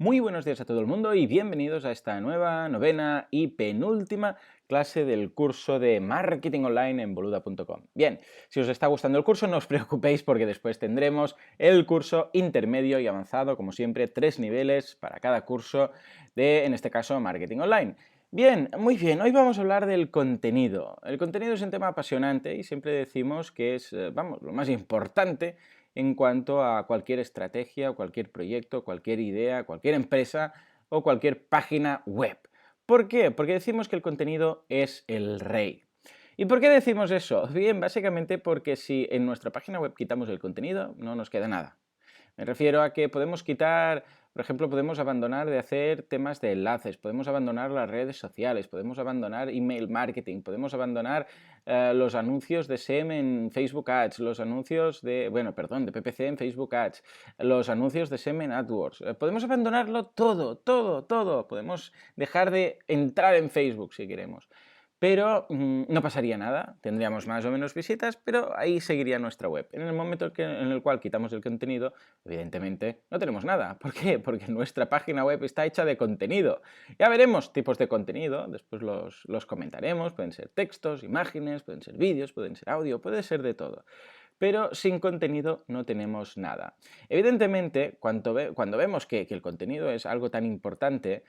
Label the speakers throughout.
Speaker 1: Muy buenos días a todo el mundo y bienvenidos a esta nueva, novena y penúltima clase del curso de Marketing Online en boluda.com. Bien, si os está gustando el curso no os preocupéis porque después tendremos el curso intermedio y avanzado, como siempre, 3 niveles para cada curso de, en este caso, Marketing Online. Bien, muy bien, hoy vamos a hablar del contenido. El contenido es un tema apasionante y siempre decimos que es, vamos, lo más importante en cuanto a cualquier estrategia, cualquier proyecto, cualquier idea, cualquier empresa o cualquier página web. ¿Por qué? Porque decimos que el contenido es el rey. ¿Y por qué decimos eso? Bien, básicamente porque si en nuestra página web quitamos el contenido, no nos queda nada. Me refiero a que podemos quitar, por ejemplo, podemos abandonar de hacer temas de enlaces, podemos abandonar las redes sociales, podemos abandonar email marketing, podemos abandonar los anuncios de SEM en Facebook Ads, los anuncios de, bueno, perdón, de PPC en Facebook Ads, los anuncios de SEM en AdWords. Podemos abandonarlo todo, todo, todo. Podemos dejar de entrar en Facebook si queremos. Pero no pasaría nada, tendríamos más o menos visitas, pero ahí seguiría nuestra web. En el momento en el cual quitamos el contenido, evidentemente no tenemos nada. ¿Por qué? Porque nuestra página web está hecha de contenido. Ya veremos tipos de contenido, después los comentaremos, pueden ser textos, imágenes, pueden ser vídeos, pueden ser audio, puede ser de todo. Pero sin contenido no tenemos nada. Evidentemente, cuando vemos que el contenido es algo tan importante,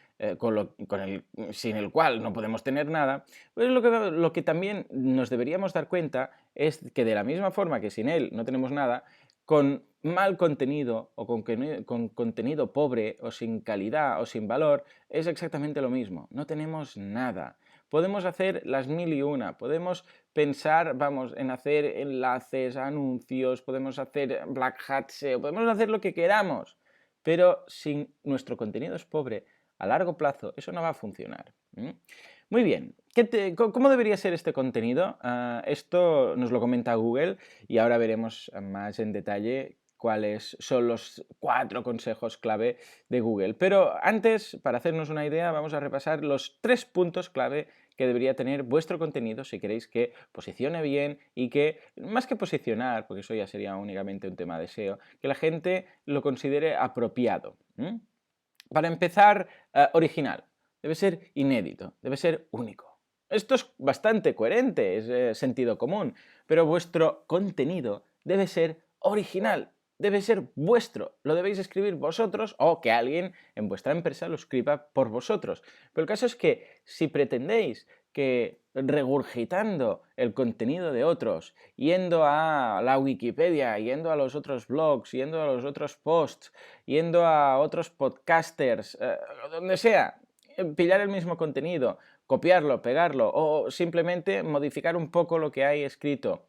Speaker 1: sin el cual no podemos tener nada, pues lo que también nos deberíamos dar cuenta es que de la misma forma que sin él no tenemos nada, con mal contenido o con contenido pobre o sin calidad o sin valor, es exactamente lo mismo. No tenemos nada. Podemos hacer las mil y una, podemos pensar, vamos, en hacer enlaces, anuncios, podemos hacer Black Hat SEO, podemos hacer lo que queramos, pero si nuestro contenido es pobre, a largo plazo eso no va a funcionar. Muy bien, ¿cómo debería ser este contenido? Esto nos lo comenta Google y ahora veremos más en detalle cuáles son los 4 consejos clave de Google. Pero antes, para hacernos una idea, vamos a repasar los 3 puntos clave que debería tener vuestro contenido si queréis que posicione bien y que, más que posicionar, porque eso ya sería únicamente un tema de SEO, que la gente lo considere apropiado. Para empezar, original. Debe ser inédito, debe ser único. Esto es bastante coherente, es sentido común, pero vuestro contenido debe ser original, debe ser vuestro, lo debéis escribir vosotros o que alguien en vuestra empresa lo escriba por vosotros. Pero el caso es que si pretendéis que regurgitando el contenido de otros, yendo a la Wikipedia, yendo a los otros blogs, yendo a los otros posts, yendo a otros podcasters, donde sea, pillar el mismo contenido, copiarlo, pegarlo o simplemente modificar un poco lo que hay escrito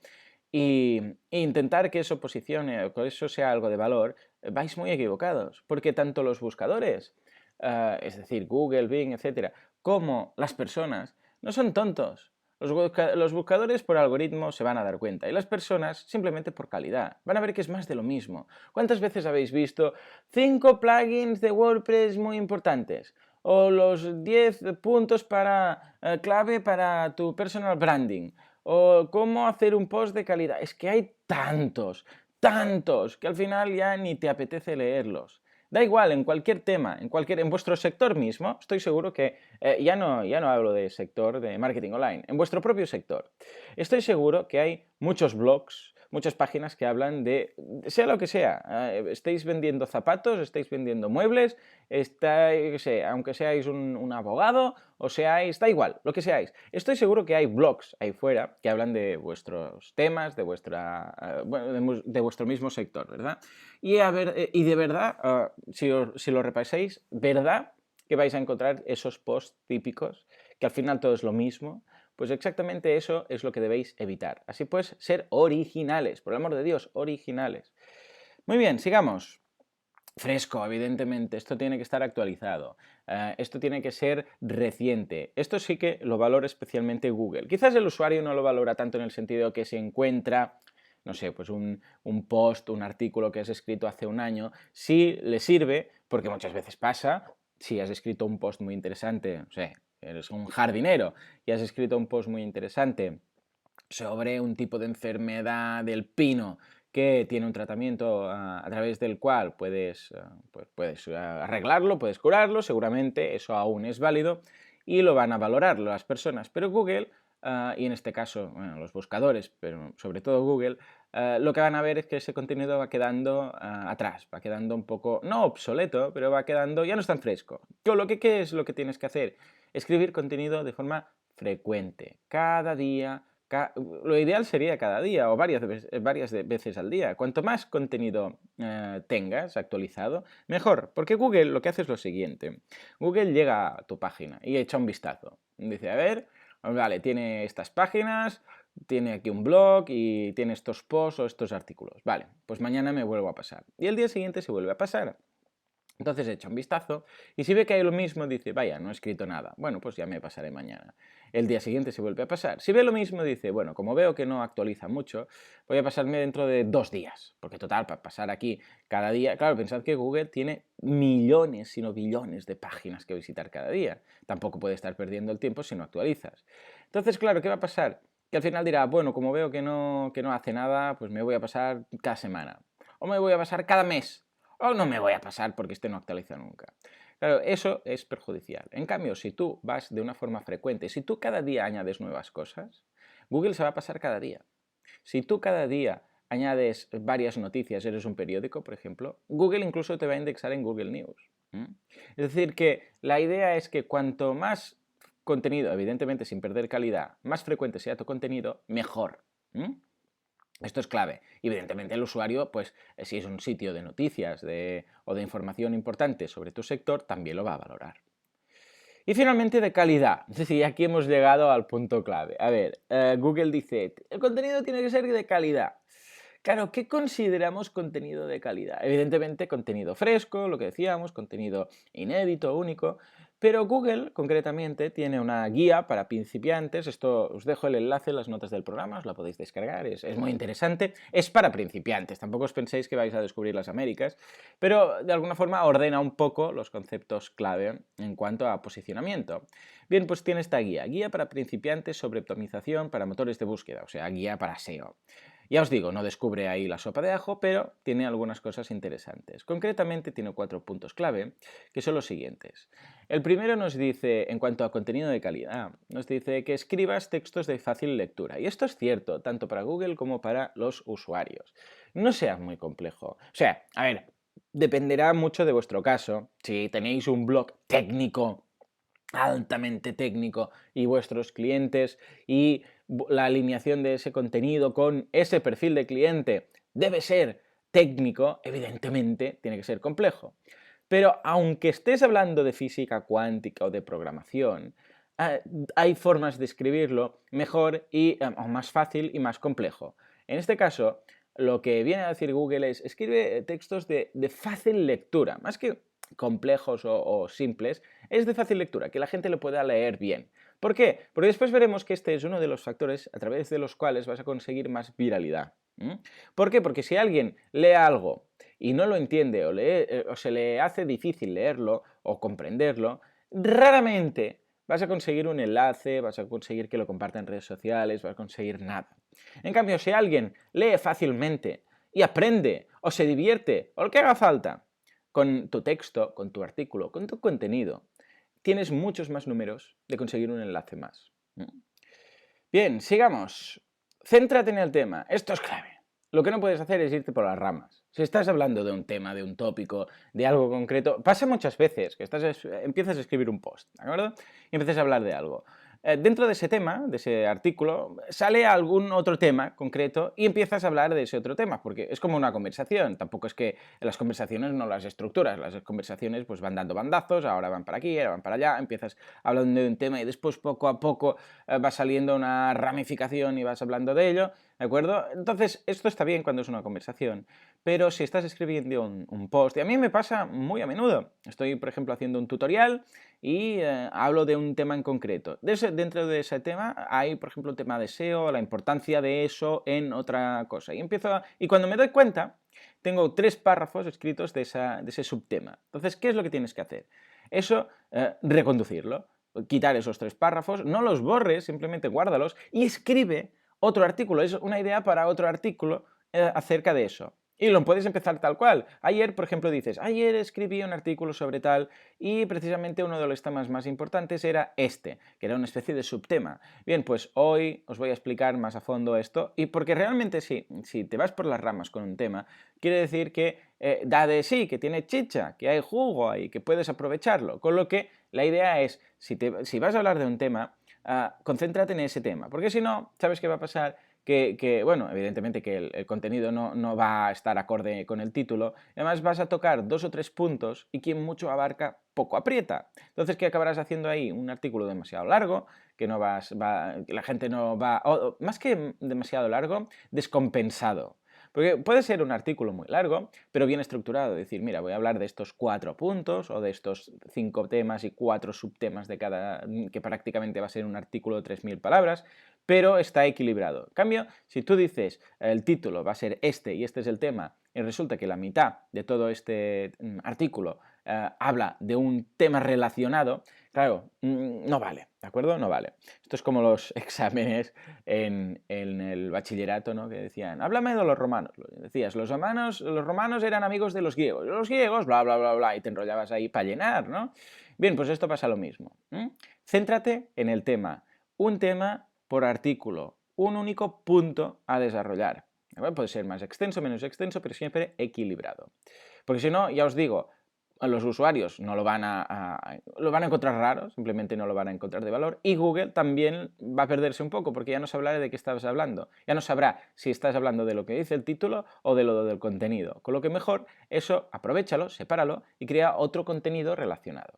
Speaker 1: e intentar que eso posicione o que eso sea algo de valor, vais muy equivocados, porque tanto los buscadores, es decir, Google, Bing, etcétera, como las personas, no son tontos. Los buscadores por algoritmo se van a dar cuenta y las personas simplemente por calidad. Van a ver que es más de lo mismo. ¿Cuántas veces habéis visto 5 plugins de WordPress muy importantes? O los 10 puntos clave para tu personal branding. O cómo hacer un post de calidad. Es que hay tantos, tantos, que al final ya ni te apetece leerlos. Da igual, en cualquier tema, en vuestro sector mismo, estoy seguro que, ya no hablo de sector de marketing online, en vuestro propio sector. Estoy seguro que hay muchos blogs, muchas páginas que hablan de sea lo que sea. Estáis vendiendo zapatos, estáis vendiendo muebles, qué sé, aunque seáis un abogado o seáis, da igual, lo que seáis. Estoy seguro que hay blogs ahí fuera que hablan de vuestros temas, bueno, de vuestro mismo sector, ¿verdad? Y de verdad, si lo repasáis, ¿verdad que vais a encontrar esos posts típicos que al final todo es lo mismo? Pues exactamente eso es lo que debéis evitar. Así pues, ser originales, por el amor de Dios, originales. Muy bien, sigamos. Fresco, evidentemente, esto tiene que estar actualizado, esto tiene que ser reciente, esto sí que lo valora especialmente Google. Quizás el usuario no lo valora tanto en el sentido que se encuentra, no sé, pues un post, un artículo que has escrito hace un año, sí le sirve, porque muchas veces pasa, si has escrito un post muy interesante, no sé, eres un jardinero y has escrito un post muy interesante sobre un tipo de enfermedad del pino que tiene un tratamiento a través del cual puedes arreglarlo, puedes curarlo, seguramente eso aún es válido y lo van a valorar las personas. Pero Google, y en este caso bueno, los buscadores, pero sobre todo Google, lo que van a ver es que ese contenido va quedando atrás, va quedando un poco, no obsoleto, pero va quedando, ya no es tan fresco. ¿Qué es lo que tienes que hacer? Escribir contenido de forma frecuente, cada día. Lo ideal sería cada día o varias veces al día. Cuanto más contenido tengas actualizado, mejor. Porque Google lo que hace es lo siguiente. Google llega a tu página y echa un vistazo. Dice, a ver, vale, tiene estas páginas, tiene aquí un blog y tiene estos posts o estos artículos. Vale, pues mañana me vuelvo a pasar. Y el día siguiente se vuelve a pasar. Entonces echa un vistazo y si ve que hay lo mismo, dice, vaya, no he escrito nada. Bueno, pues ya me pasaré mañana. El día siguiente se vuelve a pasar. Si ve lo mismo, dice, bueno, como veo que no actualiza mucho, voy a pasarme dentro de 2 días. Porque total, para pasar aquí cada día, claro, pensad que Google tiene millones, si no billones de páginas que visitar cada día. Tampoco puede estar perdiendo el tiempo si no actualizas. Entonces, claro, ¿qué va a pasar? Que al final dirá, bueno, como veo que no hace nada, pues me voy a pasar cada semana. O me voy a pasar cada mes. O no me voy a pasar porque este no actualiza nunca. Claro, eso es perjudicial. En cambio, si tú vas de una forma frecuente, si tú cada día añades nuevas cosas, Google se va a pasar cada día. Si tú cada día añades varias noticias, eres un periódico, por ejemplo, Google incluso te va a indexar en Google News. Es decir, que la idea es que cuanto más contenido, evidentemente sin perder calidad, más frecuente sea tu contenido, mejor. Esto es clave. Evidentemente el usuario, pues si es un sitio de noticias o de información importante sobre tu sector, también lo va a valorar. Y finalmente de calidad. Es decir, aquí hemos llegado al punto clave. A ver, Google dice, el contenido tiene que ser de calidad. Claro, ¿qué consideramos contenido de calidad? Evidentemente contenido fresco, lo que decíamos, contenido inédito, único, pero Google concretamente tiene una guía para principiantes, esto os dejo el enlace en las notas del programa, os la podéis descargar, es muy interesante, es para principiantes, tampoco os penséis que vais a descubrir las Américas, pero de alguna forma ordena un poco los conceptos clave en cuanto a posicionamiento. Bien, pues tiene esta guía para principiantes sobre optimización para motores de búsqueda, o sea, guía para SEO. Ya os digo, no descubre ahí la sopa de ajo, pero tiene algunas cosas interesantes. Concretamente tiene 4 puntos clave, que son los siguientes. El primero nos dice, en cuanto a contenido de calidad, nos dice que escribas textos de fácil lectura. Y esto es cierto, tanto para Google como para los usuarios. No sea muy complejo. O sea, a ver, dependerá mucho de vuestro caso. Si tenéis un blog técnico altamente técnico y vuestros clientes y la alineación de ese contenido con ese perfil de cliente debe ser técnico, evidentemente tiene que ser complejo. Pero aunque estés hablando de física cuántica o de programación, hay formas de escribirlo mejor y o más fácil y más complejo. En este caso, lo que viene a decir Google es escribe textos de fácil lectura, más que complejos o simples, es de fácil lectura, que la gente lo pueda leer bien. ¿Por qué? Porque después veremos que este es uno de los factores a través de los cuales vas a conseguir más viralidad. ¿Por qué? Porque si alguien lee algo y no lo entiende o se le hace difícil leerlo o comprenderlo, raramente vas a conseguir un enlace, vas a conseguir que lo comparta en redes sociales, vas a conseguir nada. En cambio, si alguien lee fácilmente y aprende o se divierte o lo que haga falta, con tu texto, con tu artículo, con tu contenido, tienes muchos más números de conseguir un enlace más. Bien, sigamos. Céntrate en el tema. Esto es clave. Lo que no puedes hacer es irte por las ramas. Si estás hablando de un tema, de un tópico, de algo concreto, pasa muchas veces que empiezas a escribir un post, ¿de acuerdo? Y empiezas a hablar de algo. Dentro de ese tema, de ese artículo, sale algún otro tema concreto y empiezas a hablar de ese otro tema, porque es como una conversación. Tampoco es que las conversaciones no las estructuras, las conversaciones pues van dando bandazos, ahora van para aquí, ahora van para allá, empiezas hablando de un tema y después poco a poco va saliendo una ramificación y vas hablando de ello, ¿de acuerdo? Entonces, esto está bien cuando es una conversación, pero si estás escribiendo un post, y a mí me pasa muy a menudo, estoy, por ejemplo, haciendo un tutorial y hablo de un tema en concreto. Dentro de ese tema hay, por ejemplo, un tema de SEO, la importancia de eso en otra cosa. Y cuando me doy cuenta, tengo 3 párrafos escritos de ese subtema. Entonces, ¿qué es lo que tienes que hacer? Eso, reconducirlo, quitar esos 3 párrafos, no los borres, simplemente guárdalos y escribe otro artículo. Es una idea para otro artículo acerca de eso. Y lo puedes empezar tal cual. Ayer, por ejemplo, dices, ayer escribí un artículo sobre tal y precisamente uno de los temas más importantes era este, que era una especie de subtema. Bien, pues hoy os voy a explicar más a fondo esto y porque realmente si te vas por las ramas con un tema, quiere decir que da de sí, que tiene chicha, que hay jugo ahí, que puedes aprovecharlo. Con lo que la idea es, si vas a hablar de un tema, concéntrate en ese tema, porque si no, ¿sabes qué va a pasar? Bueno, evidentemente que el contenido no va a estar acorde con el título, además vas a tocar 2 o 3 puntos y quien mucho abarca, poco aprieta. Entonces, ¿qué acabarás haciendo ahí? Un artículo demasiado largo, que la gente no va, o más que demasiado largo, descompensado. Porque puede ser un artículo muy largo, pero bien estructurado. Decir, mira, voy a hablar de estos 4 puntos o de estos 5 temas y 4 subtemas de cada, que prácticamente va a ser un artículo de 3.000 palabras, pero está equilibrado. En cambio, si tú dices, el título va a ser este y este es el tema, y resulta que la mitad de todo este artículo habla de un tema relacionado, claro, no vale, ¿de acuerdo? No vale. Esto es como los exámenes en el bachillerato, ¿no? Que decían, háblame de los romanos. Decías, los romanos eran amigos de los griegos, bla, bla, bla, bla, y te enrollabas ahí para llenar, ¿no? Bien, pues esto pasa lo mismo. Céntrate en el tema. Un tema por artículo, un único punto a desarrollar. Puede ser más extenso, menos extenso, pero siempre equilibrado. Porque si no, ya os digo, los usuarios no lo van lo van a encontrar raro, simplemente no lo van a encontrar de valor, y Google también va a perderse un poco porque ya no sabrá de qué estabas hablando, ya no sabrá si estás hablando de lo que dice el título o de lo del contenido, con lo que mejor eso aprovechalo, sepáralo y crea otro contenido relacionado.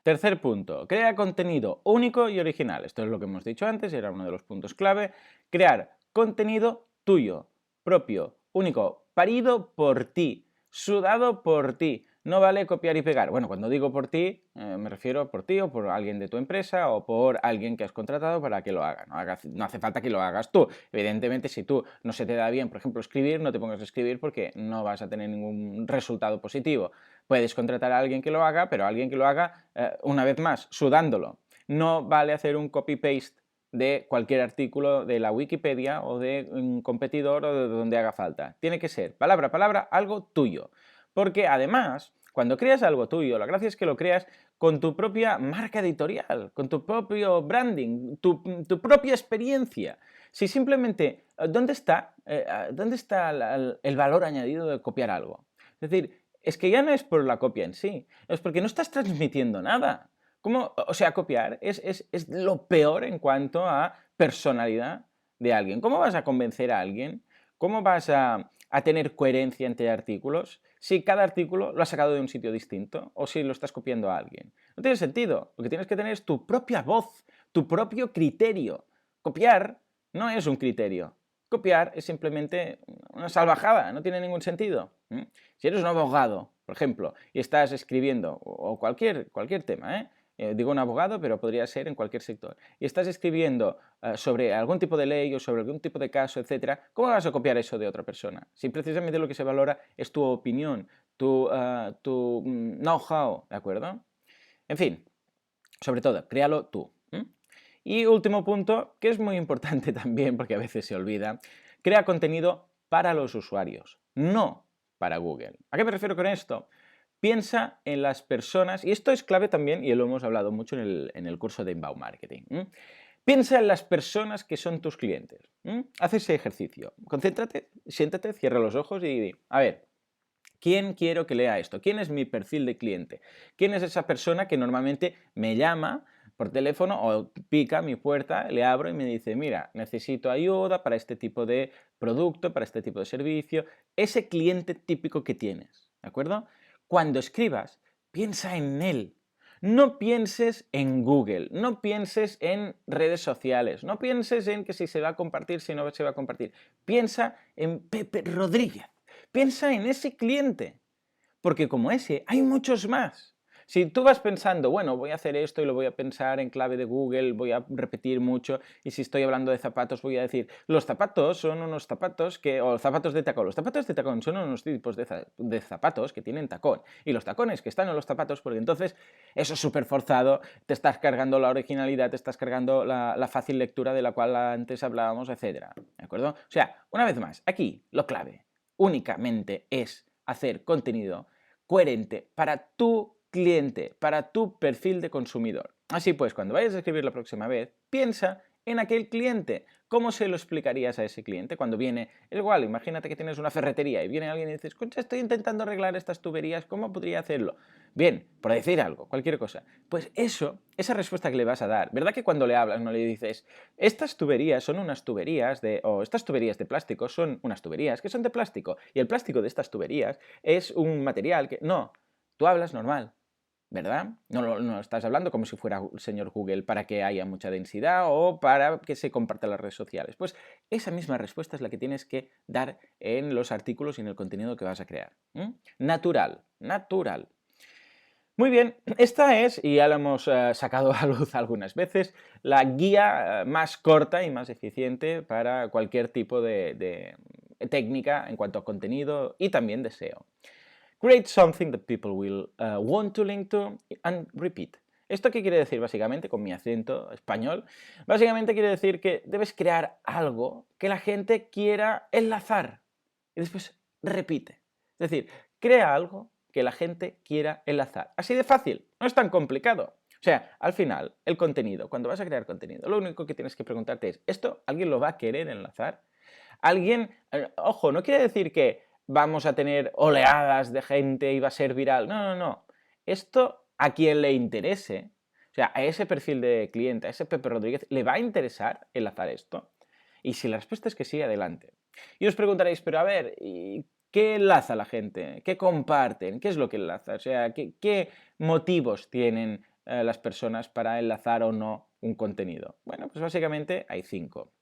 Speaker 1: Tercer punto, crea contenido único y original. Esto es lo que hemos dicho antes, era uno de los puntos clave. Crear contenido tuyo, propio, único, parido por ti, sudado por ti. No vale copiar y pegar. Bueno, cuando digo por ti, me refiero por ti o por alguien de tu empresa o por alguien que has contratado para que lo haga. No hace falta que lo hagas tú. Evidentemente, si tú no se te da bien, por ejemplo, escribir, no te pongas a escribir porque no vas a tener ningún resultado positivo. Puedes contratar a alguien que lo haga, pero alguien que lo haga, una vez más, sudándolo. No vale hacer un copy-paste de cualquier artículo de la Wikipedia o de un competidor o de donde haga falta. Tiene que ser, palabra a palabra, algo tuyo. Porque además, cuando creas algo tuyo, la gracia es que lo creas con tu propia marca editorial, con tu propio branding, tu propia experiencia. Si simplemente, ¿dónde está el valor añadido de copiar algo? Es decir, es que ya no es por la copia en sí, es porque no estás transmitiendo nada. ¿Cómo? O sea, copiar es lo peor en cuanto a personalidad de alguien. ¿Cómo vas a convencer a alguien? ¿Cómo vas a tener coherencia entre artículos si cada artículo lo has sacado de un sitio distinto o si lo estás copiando a alguien? No tiene sentido. Lo que tienes que tener es tu propia voz, tu propio criterio. Copiar no es un criterio. Copiar es simplemente una salvajada, no tiene ningún sentido. Si eres un abogado, por ejemplo, y estás escribiendo, o cualquier tema, digo un abogado, pero podría ser en cualquier sector, y estás escribiendo sobre algún tipo de ley o sobre algún tipo de caso, etcétera, ¿cómo vas a copiar eso de otra persona? Si precisamente lo que se valora es tu opinión, tu know-how, ¿de acuerdo? En fin, sobre todo, créalo tú. Y último punto, que es muy importante también porque a veces se olvida, crea contenido para los usuarios, no para Google. ¿A qué me refiero con esto? Piensa en las personas, y esto es clave también, y lo hemos hablado mucho en el curso de Inbound Marketing. Piensa en las personas que son tus clientes. Haz ese ejercicio. Concéntrate, siéntate, cierra los ojos y di, a ver, ¿quién quiero que lea esto? ¿Quién es mi perfil de cliente? ¿Quién es esa persona que normalmente me llama por teléfono o pica a mi puerta, le abro y me dice, mira, necesito ayuda para este tipo de producto, para este tipo de servicio? Ese cliente típico que tienes, ¿de acuerdo? Cuando escribas, piensa en él. No pienses en Google, no pienses en redes sociales, no pienses en que si se va a compartir, si no se va a compartir. Piensa en Pepe Rodríguez. Piensa en ese cliente, porque como ese hay muchos más. Si tú vas pensando, bueno, voy a hacer esto y lo voy a pensar en clave de Google, voy a repetir mucho, y si estoy hablando de zapatos voy a decir, los zapatos son unos zapatos o zapatos de tacón. Los zapatos de tacón son unos tipos de zapatos que tienen tacón, y los tacones que están en los zapatos, porque entonces eso es súper forzado, te estás cargando la originalidad, te estás cargando la fácil lectura de la cual antes hablábamos, etcétera. ¿De acuerdo? O sea, una vez más, aquí lo clave únicamente es hacer contenido coherente para tu cliente, para tu perfil de consumidor. Así pues, cuando vayas a escribir la próxima vez, piensa en aquel cliente. ¿Cómo se lo explicarías a ese cliente cuando viene? Igual, imagínate que tienes una ferretería y viene alguien y dices, escucha, estoy intentando arreglar estas tuberías, ¿cómo podría hacerlo? Bien, por decir algo, cualquier cosa. Pues esa respuesta que le vas a dar, ¿verdad que cuando le hablas no le dices, estas tuberías son unas tuberías o estas tuberías de plástico son unas tuberías que son de plástico y el plástico de estas tuberías es un material que... No, tú hablas normal. ¿Verdad? No estás hablando como si fuera el señor Google para que haya mucha densidad o para que se comparta en las redes sociales. Pues esa misma respuesta es la que tienes que dar en los artículos y en el contenido que vas a crear. Natural, natural. Muy bien, esta es, y ya la hemos sacado a luz algunas veces, la guía más corta y más eficiente para cualquier tipo de técnica en cuanto a contenido y también de SEO. Create something that people will want to link to and repeat. ¿Esto qué quiere decir básicamente con mi acento español? Básicamente quiere decir que debes crear algo que la gente quiera enlazar y después repite. Es decir, crea algo que la gente quiera enlazar. Así de fácil, no es tan complicado. O sea, al final, el contenido, cuando vas a crear contenido, lo único que tienes que preguntarte es, ¿esto alguien lo va a querer enlazar? Alguien, ojo, no quiere decir que vamos a tener oleadas de gente y va a ser viral. No, no, no. Esto a quien le interese, o sea, a ese perfil de cliente, a ese Pepe Rodríguez, ¿le va a interesar enlazar esto? Y si la respuesta es que sí, adelante. Y os preguntaréis, pero a ver, ¿qué enlaza la gente? ¿Qué comparten? ¿Qué es lo que enlaza? O sea, ¿qué motivos tienen las personas para enlazar o no un contenido? Bueno, pues básicamente hay 5.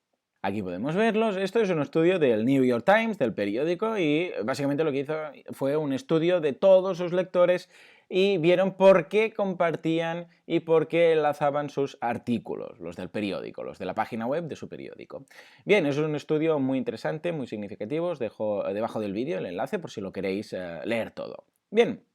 Speaker 1: Aquí podemos verlos. Esto es un estudio del New York Times, del periódico, y básicamente lo que hizo fue un estudio de todos sus lectores y vieron por qué compartían y por qué enlazaban sus artículos, los del periódico, los de la página web de su periódico. Bien, es un estudio muy interesante, muy significativo. Os dejo debajo del vídeo el enlace por si lo queréis leer todo. Bien.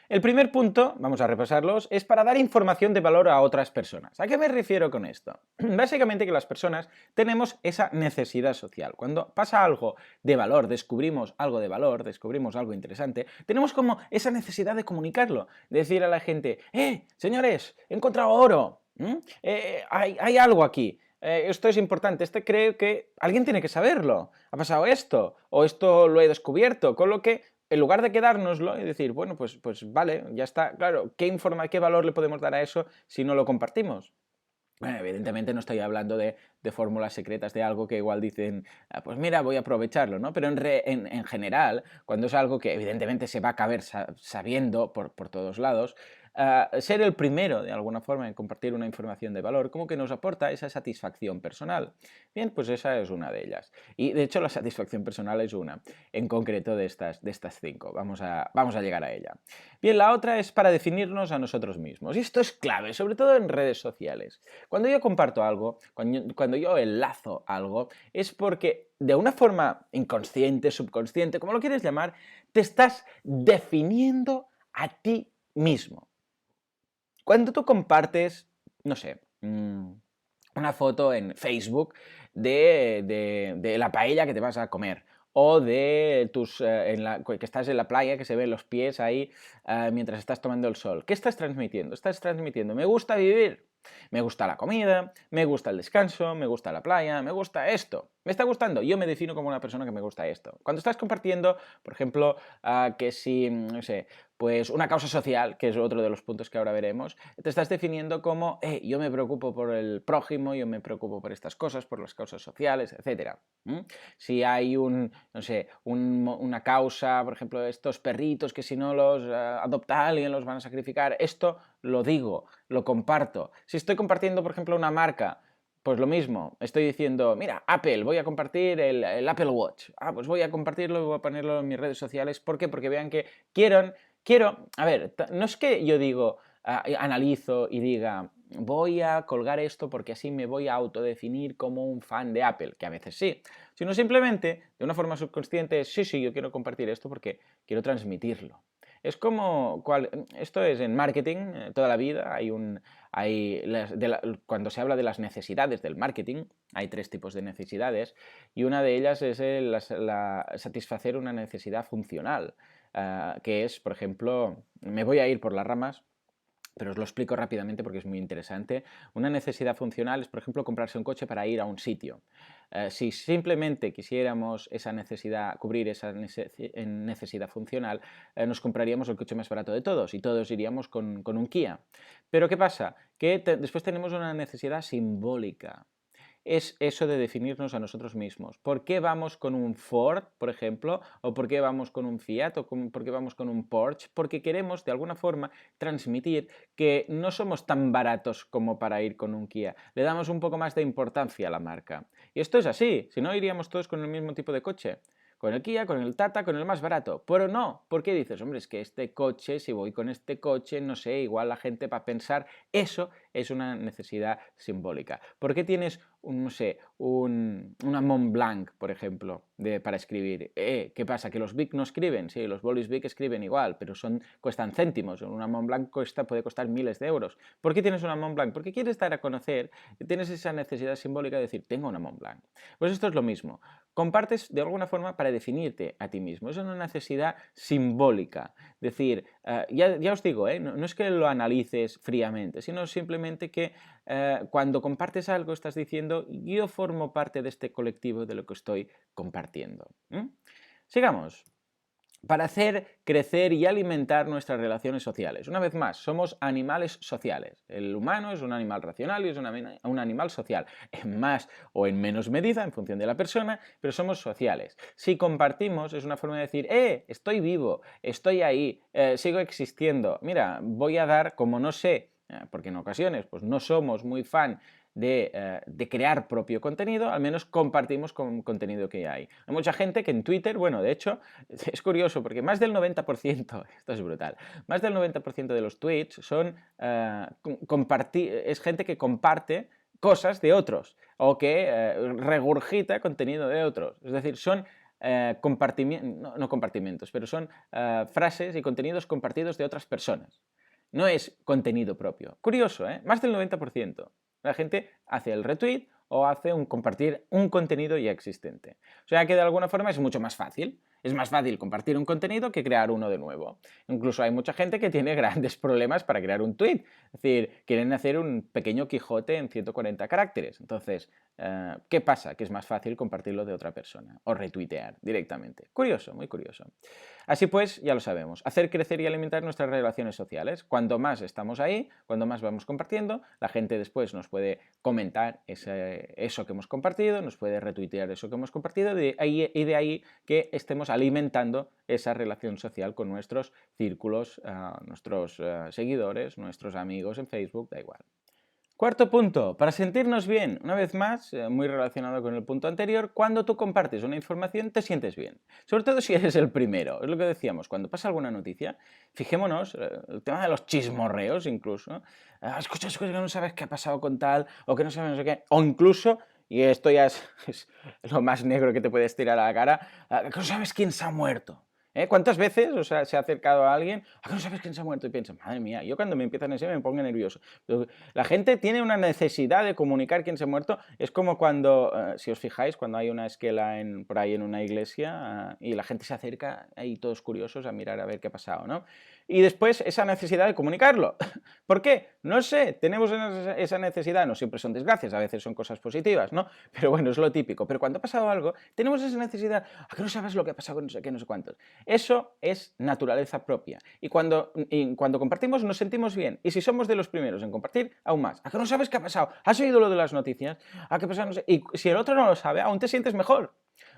Speaker 1: El primer punto, vamos a repasarlos, es para dar información de valor a otras personas. ¿A qué me refiero con esto? Básicamente que las personas tenemos esa necesidad social. Cuando pasa algo de valor, descubrimos algo de valor, descubrimos algo interesante, tenemos como esa necesidad de comunicarlo, de decir a la gente, señores, he encontrado oro, hay algo aquí. Esto es importante, creo que alguien tiene que saberlo. Ha pasado esto, o esto lo he descubierto, con lo que en lugar de quedárnoslo y decir, bueno, pues vale, ya está, claro, ¿qué valor le podemos dar a eso si no lo compartimos? Bueno, evidentemente no estoy hablando de fórmulas secretas de algo que igual dicen, pues mira, voy a aprovecharlo, ¿no? Pero en general, cuando es algo que evidentemente se va a caber sabiendo por todos lados, ser el primero, de alguna forma, en compartir una información de valor, como que nos aporta esa satisfacción personal. Bien, pues esa es una de ellas. Y de hecho la satisfacción personal es una, en concreto de estas 5. Vamos a llegar a ella. Bien, la otra es para definirnos a nosotros mismos. Y esto es clave, sobre todo en redes sociales. Cuando yo comparto algo, cuando yo enlazo algo, es porque de una forma inconsciente, subconsciente, como lo quieres llamar, te estás definiendo a ti mismo. Cuando tú compartes, no sé, una foto en Facebook de la paella que te vas a comer o de que estás en la playa, que se ven los pies ahí mientras estás tomando el sol. ¿Qué estás transmitiendo? Estás transmitiendo, me gusta vivir, me gusta la comida, me gusta el descanso, me gusta la playa, me gusta esto. ¿Me está gustando? Yo me defino como una persona que me gusta esto. Cuando estás compartiendo, por ejemplo, que si, no sé, pues una causa social, que es otro de los puntos que ahora veremos, te estás definiendo como, yo me preocupo por el prójimo, yo me preocupo por estas cosas, por las causas sociales, etc. Si hay no sé, una causa, por ejemplo, estos perritos que si no los adopta alguien los van a sacrificar, esto lo digo, lo comparto. Si estoy compartiendo, por ejemplo, una marca, pues lo mismo, estoy diciendo, mira, Apple, voy a compartir el Apple Watch. Pues voy a compartirlo y voy a ponerlo en mis redes sociales. ¿Por qué? Porque vean que quiero A ver, no es que yo digo, analizo y diga, voy a colgar esto porque así me voy a autodefinir como un fan de Apple, que a veces sí, sino simplemente de una forma subconsciente, sí, sí, yo quiero compartir esto porque quiero transmitirlo. Es como, esto es en marketing, toda la vida, cuando se habla de las necesidades del marketing, hay tres tipos de necesidades y una de ellas es satisfacer una necesidad funcional, que es, por ejemplo, me voy a ir por las ramas, pero os lo explico rápidamente porque es muy interesante. Una necesidad funcional es, por ejemplo, comprarse un coche para ir a un sitio. Si simplemente quisiéramos cubrir esa necesidad funcional, nos compraríamos el coche más barato de todos y todos iríamos con un Kia. Pero ¿qué pasa? Que después tenemos una necesidad simbólica. Es eso de definirnos a nosotros mismos. ¿Por qué vamos con un Ford, por ejemplo? ¿O por qué vamos con un Fiat? ¿O por qué vamos con un Porsche? Porque queremos, de alguna forma, transmitir que no somos tan baratos como para ir con un Kia. Le damos un poco más de importancia a la marca. Y esto es así, si no iríamos todos con el mismo tipo de coche. Con el Kia, con el Tata, con el más barato. Pero no, ¿por qué dices? Hombre, es que este coche, si voy con este coche, no sé, igual la gente va a pensar, eso es una necesidad simbólica. ¿Por qué tienes, no sé, una Montblanc, por ejemplo, para escribir? ¿Qué pasa? ¿Que los Bic no escriben? Sí, los bolis Bic escriben igual, pero cuestan céntimos. Una Montblanc puede costar miles de euros. ¿Por qué tienes una Montblanc? Porque quieres dar a conocer, tienes esa necesidad simbólica de decir, tengo una Montblanc. Pues esto es lo mismo. Compartes de alguna forma para definirte a ti mismo. Es una necesidad simbólica. Decir, ya os digo, no es que lo analices fríamente, sino simplemente que cuando compartes algo estás diciendo, yo formo parte de este colectivo de lo que estoy compartiendo. Sigamos. Para hacer crecer y alimentar nuestras relaciones sociales. Una vez más, somos animales sociales. El humano es un animal racional y es un animal social, en más o en menos medida, en función de la persona, pero somos sociales. Si compartimos, es una forma de decir, estoy vivo, estoy ahí, sigo existiendo. Mira, voy a dar, como no sé, porque en ocasiones pues no somos muy fan de crear propio contenido, al menos compartimos con contenido que hay. Hay mucha gente que en Twitter, bueno, de hecho, es curioso porque más del 90%, esto es brutal, más del 90% de los tweets es gente que comparte cosas de otros o que regurgita contenido de otros. Es decir, son no compartimentos, pero son frases y contenidos compartidos de otras personas. No es contenido propio. Curioso, ¿eh? Más del 90%. La gente hace el retweet o hace compartir un contenido ya existente. O sea que de alguna forma es mucho más fácil. Es más fácil compartir un contenido que crear uno de nuevo. Incluso hay mucha gente que tiene grandes problemas para crear un tweet. Es decir, quieren hacer un pequeño Quijote en 140 caracteres. Entonces, ¿qué pasa? Que es más fácil compartirlo de otra persona o retuitear directamente. Curioso, muy curioso. Así pues, ya lo sabemos, hacer crecer y alimentar nuestras relaciones sociales. Cuanto más estamos ahí, cuando más vamos compartiendo, la gente después nos puede comentar eso que hemos compartido, nos puede retuitear eso que hemos compartido y de ahí que estemos alimentando esa relación social con nuestros círculos, nuestros seguidores, nuestros amigos en Facebook, da igual. Cuarto punto, para sentirnos bien, una vez más, muy relacionado con el punto anterior, cuando tú compartes una información te sientes bien. Sobre todo si eres el primero, es lo que decíamos, cuando pasa alguna noticia, fijémonos, el tema de los chismorreos incluso, escuchas que no sabes qué ha pasado con tal, o que no sabes no sé qué, o incluso, y esto ya es lo más negro que te puedes tirar a la cara, que no sabes quién se ha muerto. ¿Cuántas veces se ha acercado a alguien, a que no sabes quién se ha muerto? Y piensas, madre mía, yo cuando me empiezan a decir me pongo nervioso. La gente tiene una necesidad de comunicar quién se ha muerto. Es como cuando, si os fijáis, cuando hay una esquela por ahí en una iglesia y la gente se acerca ahí todos curiosos a mirar a ver qué ha pasado, ¿no? Y después esa necesidad de comunicarlo. ¿Por qué? No sé, tenemos esa necesidad, no siempre son desgracias, a veces son cosas positivas, ¿no? Pero bueno, es lo típico. Pero cuando ha pasado algo, tenemos esa necesidad, a que no sabes lo que ha pasado con no sé qué, no sé cuántos. Eso es naturaleza propia. Y cuando compartimos nos sentimos bien. Y si somos de los primeros en compartir, aún más. ¿A que no sabes qué ha pasado? ¿Has oído lo de las noticias? ¿A qué pasa? No sé. Y si el otro no lo sabe, aún te sientes mejor.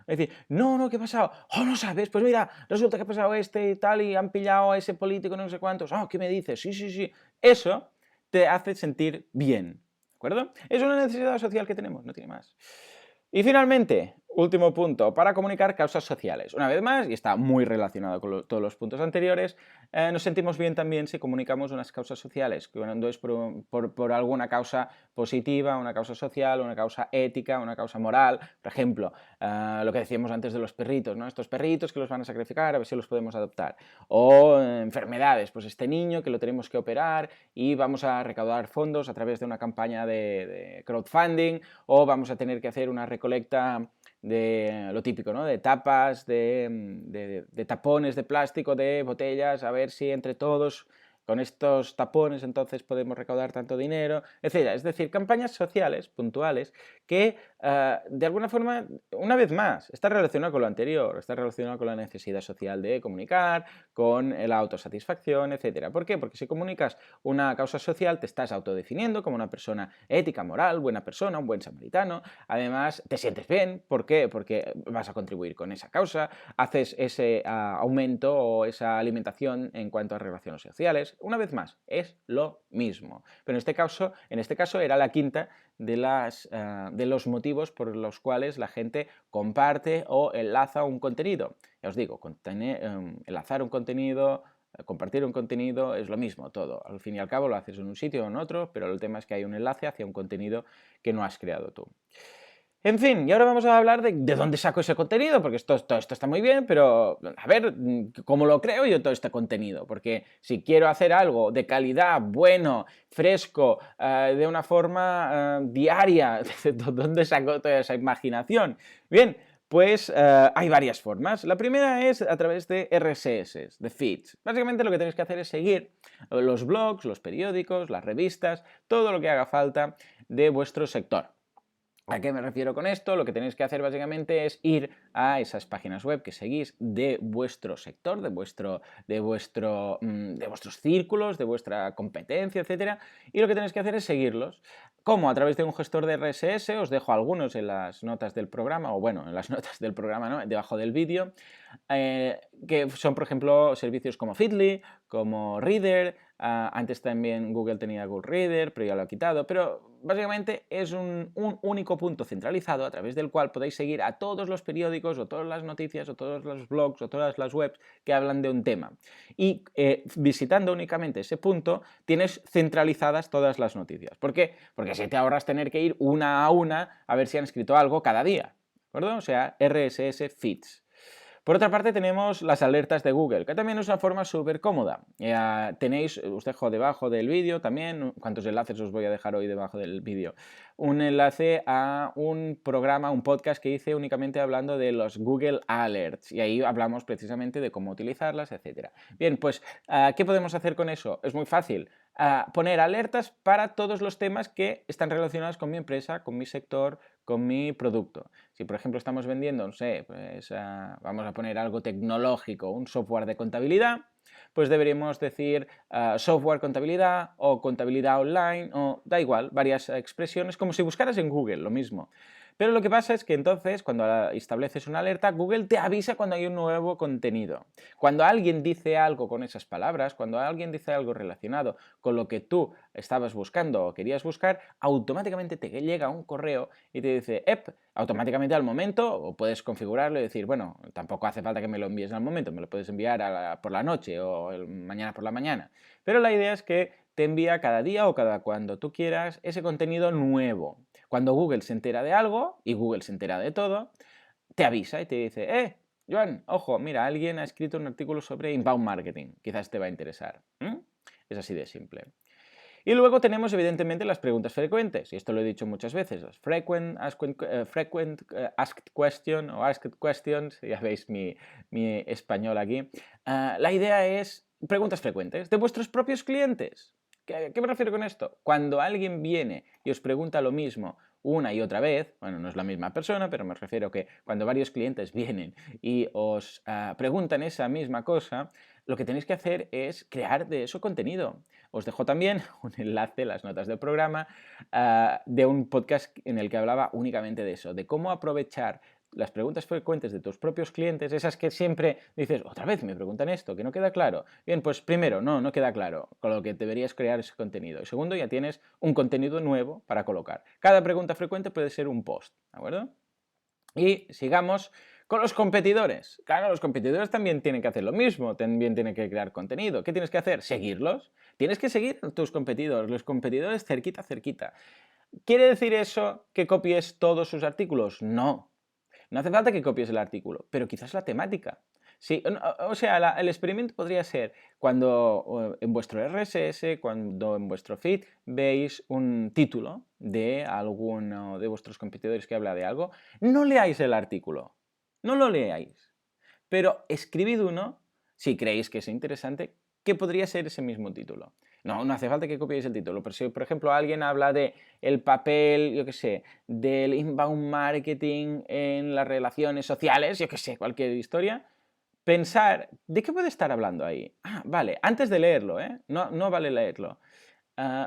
Speaker 1: Es decir, no, ¿qué ha pasado? Oh, no sabes, pues mira, resulta que ha pasado este y tal y han pillado a ese político no sé cuántos. Oh, ¿qué me dices? Sí, sí, sí. Eso te hace sentir bien, ¿de acuerdo? Es una necesidad social que tenemos, no tiene más. Y finalmente, Último punto, para comunicar causas sociales. Una vez más, y está muy relacionado con todos los puntos anteriores, nos sentimos bien también si comunicamos unas causas sociales, cuando es por alguna causa positiva, una causa social, una causa ética, una causa moral. Por ejemplo, lo que decíamos antes de los perritos, ¿no? Estos perritos que los van a sacrificar, a ver si los podemos adoptar. O enfermedades, pues este niño que lo tenemos que operar y vamos a recaudar fondos a través de una campaña de crowdfunding, o vamos a tener que hacer una recolecta de lo típico, ¿no? De tapas, de tapones de plástico, de botellas, a ver si entre todos con estos tapones entonces podemos recaudar tanto dinero, etc. Es decir, campañas sociales puntuales que de alguna forma, una vez más, está relacionado con lo anterior, está relacionado con la necesidad social de comunicar, con la autosatisfacción, etc. ¿Por qué? Porque si comunicas una causa social te estás autodefiniendo como una persona ética, moral, buena persona, un buen samaritano. Además, te sientes bien. ¿Por qué? Porque vas a contribuir con esa causa, haces ese aumento o esa alimentación en cuanto a relaciones sociales. Una vez más, es lo mismo. Pero en este caso era la quinta de los motivos por los cuales la gente comparte o enlaza un contenido. Ya os digo, enlazar un contenido, compartir un contenido es lo mismo todo. Al fin y al cabo lo haces en un sitio o en otro, pero el tema es que hay un enlace hacia un contenido que no has creado tú. En fin, y ahora vamos a hablar de dónde saco ese contenido, porque todo esto está muy bien, pero a ver, ¿cómo lo creo yo todo este contenido? Porque si quiero hacer algo de calidad, bueno, fresco, de una forma diaria, ¿dónde saco toda esa imaginación? Bien, pues hay varias formas. La primera es a través de RSS, de feeds. Básicamente lo que tenéis que hacer es seguir los blogs, los periódicos, las revistas, todo lo que haga falta de vuestro sector. ¿A qué me refiero con esto? Lo que tenéis que hacer básicamente es ir a esas páginas web que seguís de vuestro sector, de vuestros círculos, de vuestra competencia, etcétera, y lo que tenéis que hacer es seguirlos. ¿Cómo? A través de un gestor de RSS, os dejo algunos en las notas del programa, o bueno, en las notas del programa, ¿no? Debajo del vídeo, que son, por ejemplo, servicios como Feedly, como Reader. Antes también Google tenía Google Reader, pero ya lo ha quitado. Pero básicamente es un único punto centralizado a través del cual podéis seguir a todos los periódicos o todas las noticias o todos los blogs o todas las webs que hablan de un tema. Y visitando únicamente ese punto tienes centralizadas todas las noticias. ¿Por qué? Porque así te ahorras tener que ir una a ver si han escrito algo cada día. ¿De acuerdo? O sea, RSS Feeds. Por otra parte tenemos las alertas de Google, que también es una forma súper cómoda. Tenéis, os dejo debajo del vídeo también, cuántos enlaces os voy a dejar hoy debajo del vídeo, un enlace a un programa, un podcast que hice únicamente hablando de los Google Alerts, y ahí hablamos precisamente de cómo utilizarlas, etc. Bien, pues, ¿qué podemos hacer con eso? Es muy fácil. Poner alertas para todos los temas que están relacionados con mi empresa, con mi sector, con mi producto. Si por ejemplo estamos vendiendo, no sé, pues vamos a poner algo tecnológico, un software de contabilidad, pues deberíamos decir software contabilidad o contabilidad online, o da igual, varias expresiones, como si buscaras en Google, lo mismo. Pero lo que pasa es que entonces, cuando estableces una alerta, Google te avisa cuando hay un nuevo contenido. Cuando alguien dice algo con esas palabras, cuando alguien dice algo relacionado con lo que tú estabas buscando o querías buscar, automáticamente te llega un correo y te dice, automáticamente al momento, o puedes configurarlo y decir, bueno, tampoco hace falta que me lo envíes al momento, me lo puedes enviar por la noche o mañana por la mañana. Pero la idea es que te envía cada día o cada cuando tú quieras ese contenido nuevo. Cuando Google se entera de algo, y Google se entera de todo, te avisa y te dice, Joan, ojo, mira, alguien ha escrito un artículo sobre inbound marketing, quizás te va a interesar. Es así de simple. Y luego tenemos evidentemente las preguntas frecuentes, y esto lo he dicho muchas veces, las frequent asked question o asked questions, ya veis mi español aquí. La idea es preguntas frecuentes de vuestros propios clientes. ¿Qué me refiero con esto? Cuando alguien viene y os pregunta lo mismo una y otra vez, bueno, no es la misma persona, pero me refiero que cuando varios clientes vienen y os preguntan esa misma cosa, lo que tenéis que hacer es crear de eso contenido. Os dejo también un enlace en las notas del programa de un podcast en el que hablaba únicamente de eso, de cómo aprovechar las preguntas frecuentes de tus propios clientes, esas que siempre dices, otra vez me preguntan esto, que no queda claro. Bien, pues primero, no queda claro, con lo que deberías crear ese contenido. Y segundo, ya tienes un contenido nuevo para colocar. Cada pregunta frecuente puede ser un post, ¿de acuerdo? Y sigamos con los competidores. Claro, los competidores también tienen que hacer lo mismo, también tienen que crear contenido. ¿Qué tienes que hacer? Seguirlos. Tienes que seguir a tus competidores, los competidores cerquita, cerquita. ¿Quiere decir eso que copies todos sus artículos? No. No hace falta que copies el artículo, pero quizás la temática. Sí, o sea, el experimento podría ser cuando en vuestro RSS, cuando en vuestro feed veis un título de alguno de vuestros competidores que habla de algo, no leáis el artículo, no lo leáis, pero escribid uno, si creéis que es interesante, que podría ser ese mismo título. No hace falta que copiéis el título, pero si por ejemplo alguien habla de el papel, yo qué sé, del inbound marketing en las relaciones sociales, yo qué sé, cualquier historia, pensar, ¿de qué puede estar hablando ahí? Ah, vale, antes de leerlo, ¿eh? No vale leerlo.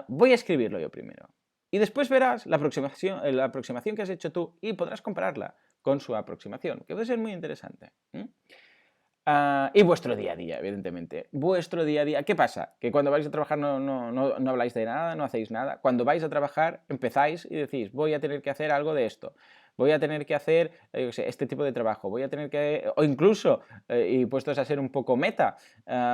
Speaker 1: Voy a escribirlo yo primero. Y después verás la aproximación que has hecho tú y podrás compararla con su aproximación, que puede ser muy interesante. Y vuestro día a día, evidentemente. Vuestro día a día. ¿Qué pasa? Que cuando vais a trabajar no habláis de nada, no hacéis nada. Cuando vais a trabajar, empezáis y decís, voy a tener que hacer algo de esto. Voy a tener que hacer yo qué sé, este tipo de trabajo. Voy a tener que. O incluso, y puestos a ser un poco meta,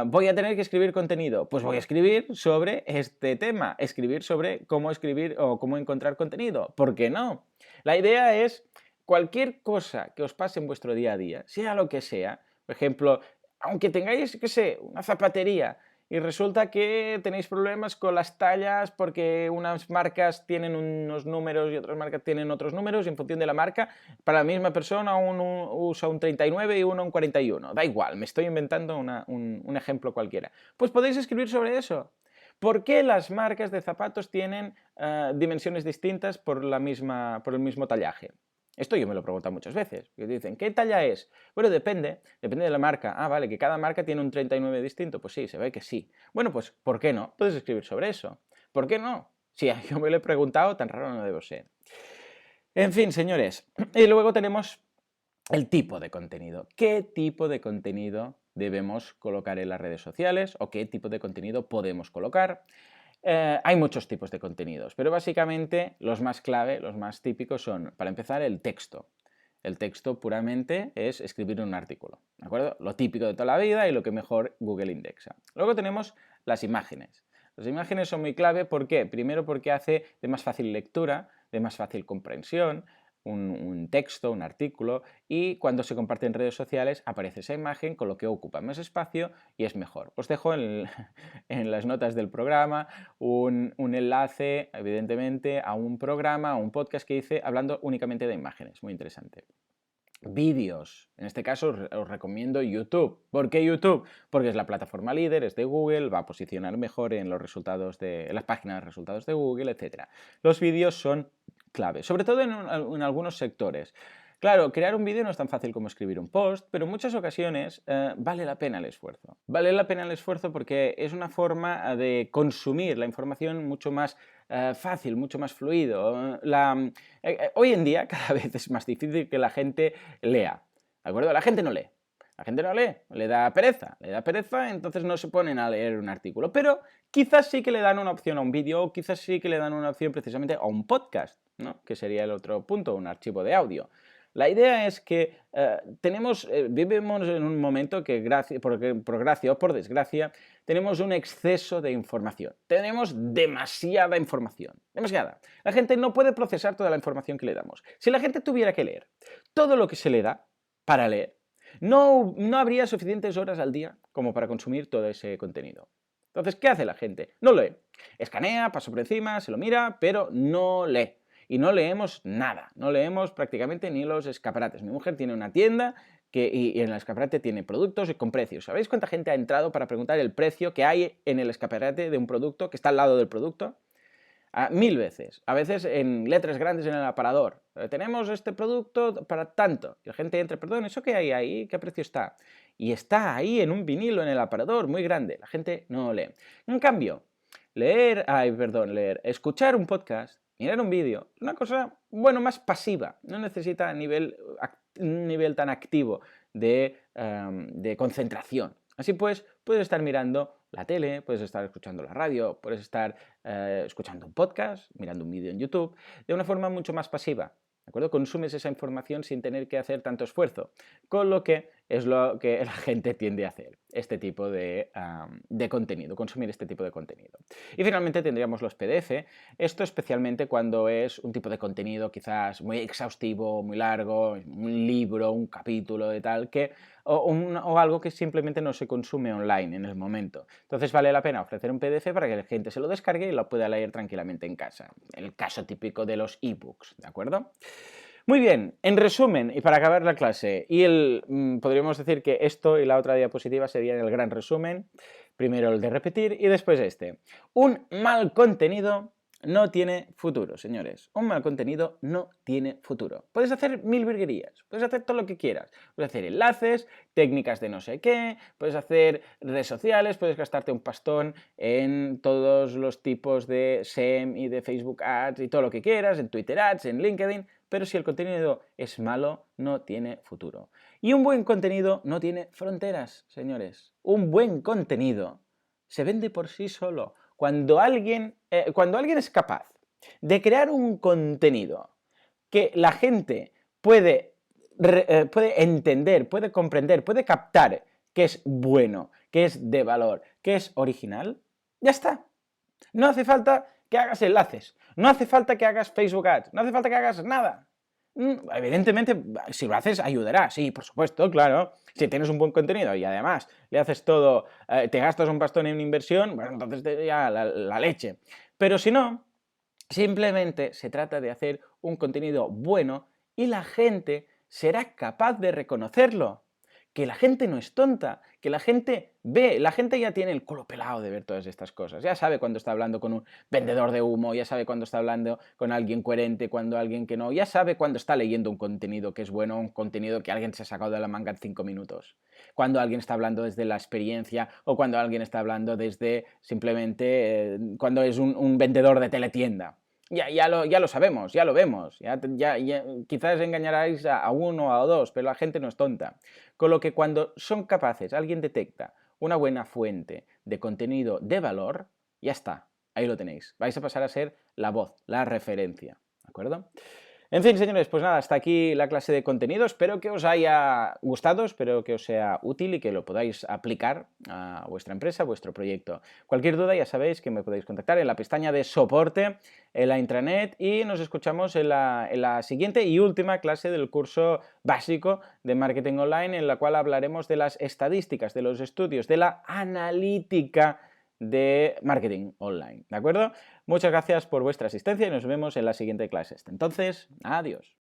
Speaker 1: voy a tener que escribir contenido. Pues voy a escribir sobre este tema. Escribir sobre cómo escribir o cómo encontrar contenido. ¿Por qué no? La idea es cualquier cosa que os pase en vuestro día a día, sea lo que sea, por ejemplo, aunque tengáis, qué sé, una zapatería y resulta que tenéis problemas con las tallas porque unas marcas tienen unos números y otras marcas tienen otros números y en función de la marca, para la misma persona uno usa un 39 y uno un 41. Da igual, me estoy inventando un ejemplo cualquiera. Pues podéis escribir sobre eso. ¿Por qué las marcas de zapatos tienen dimensiones distintas por el mismo tallaje? Esto yo me lo he preguntado muchas veces. Que dicen, ¿qué talla es? Bueno, depende de la marca. Ah, vale, que cada marca tiene un 39 distinto. Pues sí, se ve que sí. Bueno, pues, ¿por qué no? Puedes escribir sobre eso. ¿Por qué no? Si yo me lo he preguntado, tan raro no debo ser. En fin, señores. Y luego tenemos el tipo de contenido. ¿Qué tipo de contenido debemos colocar en las redes sociales o qué tipo de contenido podemos colocar? Hay muchos tipos de contenidos, pero básicamente los más clave, los más típicos son, para empezar, el texto. El texto puramente es escribir un artículo, ¿de acuerdo? Lo típico de toda la vida y lo que mejor Google indexa. Luego tenemos las imágenes. Las imágenes son muy clave, ¿por qué? Primero porque hace de más fácil lectura, de más fácil comprensión, un texto, un artículo, y cuando se comparte en redes sociales aparece esa imagen, con lo que ocupa más espacio y es mejor. Os dejo en las notas del programa un enlace, evidentemente, a un programa, a un podcast que hice hablando únicamente de imágenes, muy interesante. Vídeos, en este caso os recomiendo YouTube. ¿Por qué YouTube? Porque es la plataforma líder, es de Google, va a posicionar mejor en los resultados en las páginas de resultados de Google, etc. Los vídeos son clave, sobre todo en algunos sectores. Claro, crear un vídeo no es tan fácil como escribir un post, pero en muchas ocasiones vale la pena el esfuerzo. Vale la pena el esfuerzo porque es una forma de consumir la información mucho más fácil, mucho más fluido. Hoy en día cada vez es más difícil que la gente lea, ¿de acuerdo? La gente no lee. La gente no lee, le da pereza, entonces no se ponen a leer un artículo. Pero quizás sí que le dan una opción a un vídeo, o quizás sí que le dan una opción precisamente a un podcast, ¿no? Que sería el otro punto, un archivo de audio. La idea es que vivimos en un momento que, por gracia o por desgracia, tenemos un exceso de información. Tenemos demasiada información. Demasiada. La gente no puede procesar toda la información que le damos. Si la gente tuviera que leer todo lo que se le da para leer, no habría suficientes horas al día como para consumir todo ese contenido. Entonces, ¿qué hace la gente? No lee. Escanea, pasa por encima, se lo mira, pero no lee. Y no leemos nada, no leemos prácticamente ni los escaparates. Mi mujer tiene una tienda y en el escaparate tiene productos con precios. ¿Sabéis cuánta gente ha entrado para preguntar el precio que hay en el escaparate de un producto que está al lado del producto? 1000 veces, a veces en letras grandes en el aparador. Tenemos este producto para tanto. Y la gente entra, perdón, ¿eso qué hay ahí? ¿Qué precio está? Y está ahí en un vinilo en el aparador, muy grande. La gente no lee. En cambio, escuchar un podcast, mirar un vídeo, es una cosa, bueno, más pasiva. No necesita un nivel tan activo de concentración. Así pues, puedes estar mirando la tele, puedes estar escuchando la radio, puedes estar escuchando un podcast, mirando un vídeo en YouTube, de una forma mucho más pasiva. ¿De acuerdo? Consumes esa información sin tener que hacer tanto esfuerzo, con lo que es lo que la gente tiende a hacer, este tipo de contenido, consumir este tipo de contenido. Y finalmente tendríamos los PDF, esto especialmente cuando es un tipo de contenido quizás muy exhaustivo, muy largo, un libro, un capítulo de tal, o algo que simplemente no se consume online en el momento. Entonces vale la pena ofrecer un PDF para que la gente se lo descargue y lo pueda leer tranquilamente en casa. El caso típico de los ebooks, ¿de acuerdo? Muy bien, en resumen, y para acabar la clase, podríamos decir que esto y la otra diapositiva serían el gran resumen, primero el de repetir y después este. Un mal contenido no tiene futuro, señores. Un mal contenido no tiene futuro. Puedes hacer mil virguerías, puedes hacer todo lo que quieras. Puedes hacer enlaces, técnicas de no sé qué, puedes hacer redes sociales, puedes gastarte un pastón en todos los tipos de SEM y de Facebook Ads y todo lo que quieras, en Twitter Ads, en LinkedIn, pero si el contenido es malo, no tiene futuro. Y un buen contenido no tiene fronteras, señores. Un buen contenido se vende por sí solo. Cuando alguien es capaz de crear un contenido que la gente puede entender, puede comprender, puede captar que es bueno, que es de valor, que es original, ya está. No hace falta que hagas enlaces, no hace falta que hagas Facebook Ads, no hace falta que hagas nada. Evidentemente, si lo haces, ayudará, sí, por supuesto, claro. Si tienes un buen contenido y además le haces todo, te gastas un bastón en inversión, bueno, entonces ya la leche. Pero si no, simplemente se trata de hacer un contenido bueno y la gente será capaz de reconocerlo. Que la gente no es tonta, que la gente ve, la gente ya tiene el culo pelado de ver todas estas cosas. Ya sabe cuando está hablando con un vendedor de humo, ya sabe cuando está hablando con alguien coherente, cuando alguien que no, ya sabe cuando está leyendo un contenido que es bueno, un contenido que alguien se ha sacado de la manga en 5 minutos. Cuando alguien está hablando desde la experiencia o cuando alguien está hablando desde simplemente cuando es un vendedor de teletienda. Ya lo sabemos, ya lo vemos. Quizás engañaráis a uno o a dos, pero la gente no es tonta. Con lo que cuando son capaces, alguien detecta una buena fuente de contenido de valor, ya está, ahí lo tenéis. Vais a pasar a ser la voz, la referencia. ¿De acuerdo? En fin, señores, pues nada, hasta aquí la clase de contenido. Espero que os haya gustado, espero que os sea útil y que lo podáis aplicar a vuestra empresa, a vuestro proyecto. Cualquier duda ya sabéis que me podéis contactar en la pestaña de soporte en la intranet y nos escuchamos en la siguiente y última clase del curso básico de marketing online, en la cual hablaremos de las estadísticas, de los estudios, de la analítica de marketing online, ¿de acuerdo? Muchas gracias por vuestra asistencia y nos vemos en la siguiente clase. Hasta entonces, adiós.